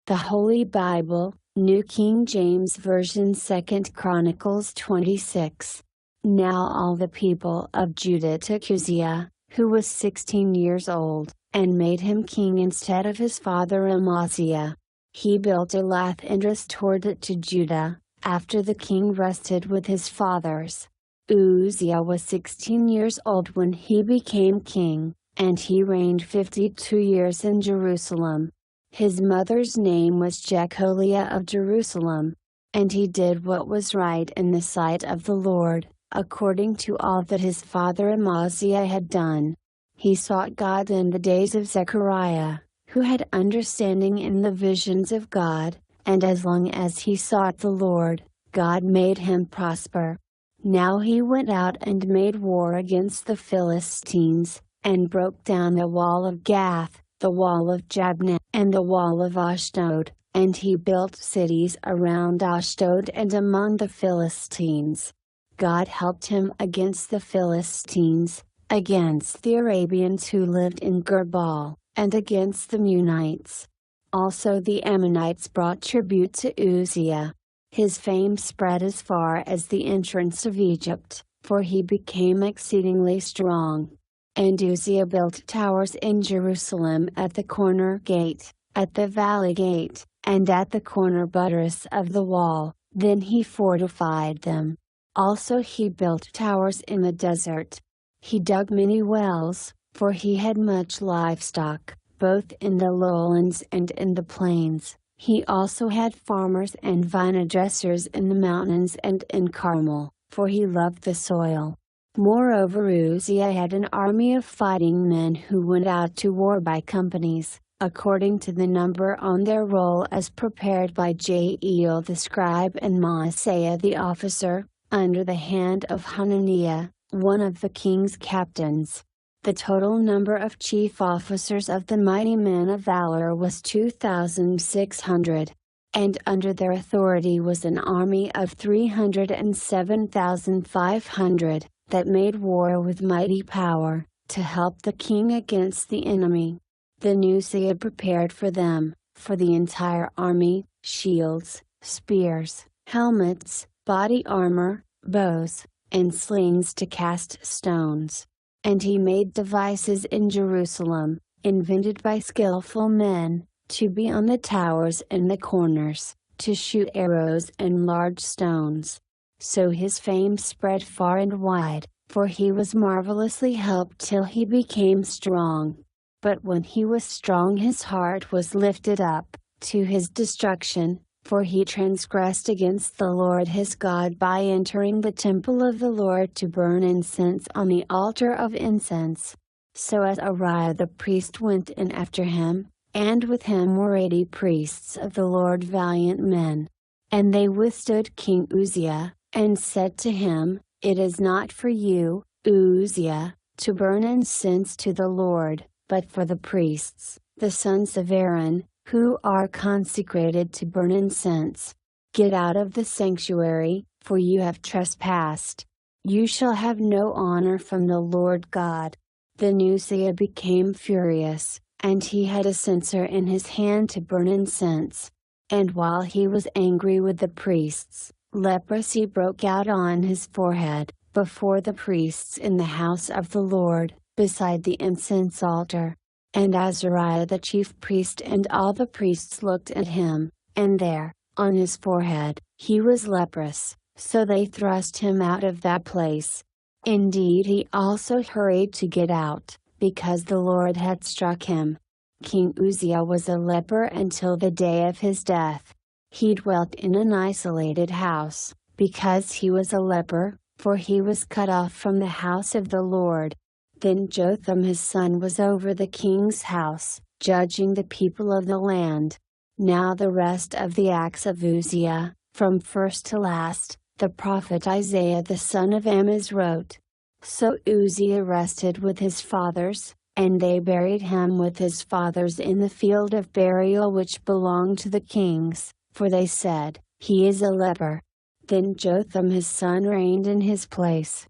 The Holy Bible, New King James Version, 2 Chronicles 26. Now all the people of Judah took Uzziah, who was 16 years old, and made him king instead of his father Amaziah. He built Elath and restored it to Judah, after the king rested with his fathers. Uzziah was 16 years old when he became king, and he reigned 52 years in Jerusalem. His mother's name was Jecoliah of Jerusalem. And he did what was right in the sight of the Lord, according to all that his father Amaziah had done. He sought God in the days of Zechariah, who had understanding in the visions of God, and as long as he sought the Lord, God made him prosper. Now he went out and made war against the Philistines, and broke down the wall of Gath, the wall of Jabneh, and the wall of Ashdod, and he built cities around Ashdod and among the Philistines. God helped him against the Philistines, against the Arabians who lived in Gerbal, and against the Meunites. Also the Ammonites brought tribute to Uzziah. His fame spread as far as the entrance of Egypt, for he became exceedingly strong. And Uzziah built towers in Jerusalem at the corner gate, at the valley gate, and at the corner buttress of the wall. Then he fortified them. Also he built towers in the desert. He dug many wells, for he had much livestock, both in the lowlands and in the plains. He also had farmers and vine dressers in the mountains and in Carmel, for he loved the soil. Moreover, Uzziah had an army of fighting men who went out to war by companies, according to the number on their roll as prepared by Jael the scribe and Maaseiah the officer, under the hand of Hananiah, one of the king's captains. The total number of chief officers of the mighty men of valor was 2,600. And under their authority was an army of 307,500, that made war with mighty power, to help the king against the enemy. Then Uzziah prepared for them, for the entire army, shields, spears, helmets, body armor, bows, and slings to cast stones. And he made devices in Jerusalem, invented by skillful men, to be on the towers and the corners, to shoot arrows and large stones. So his fame spread far and wide, for he was marvelously helped till he became strong. But when he was strong his heart was lifted up, to his destruction, for he transgressed against the Lord his God by entering the temple of the Lord to burn incense on the altar of incense. So Azariah the priest went in after him, and with him were 80 priests of the Lord, valiant men. And they withstood King Uzziah, and said to him, It is not for you, Uzziah, to burn incense to the Lord, but for the priests, the sons of Aaron, who are consecrated to burn incense. Get out of the sanctuary, for you have trespassed. You shall have no honor from the Lord God. Then Uzziah became furious, and he had a censer in his hand to burn incense. And while he was angry with the priests, leprosy broke out on his forehead, before the priests in the house of the Lord, beside the incense altar. And Azariah the chief priest and all the priests looked at him, and there, on his forehead, he was leprous, so they thrust him out of that place. Indeed he also hurried to get out, because the Lord had struck him. King Uzziah was a leper until the day of his death. He dwelt in an isolated house, because he was a leper, for he was cut off from the house of the Lord. Then Jotham his son was over the king's house, judging the people of the land. Now the rest of the acts of Uzziah, from first to last, the prophet Isaiah the son of Amoz wrote. So Uzziah rested with his fathers, and they buried him with his fathers in the field of burial which belonged to the kings, for they said, He is a leper. Then Jotham his son reigned in his place.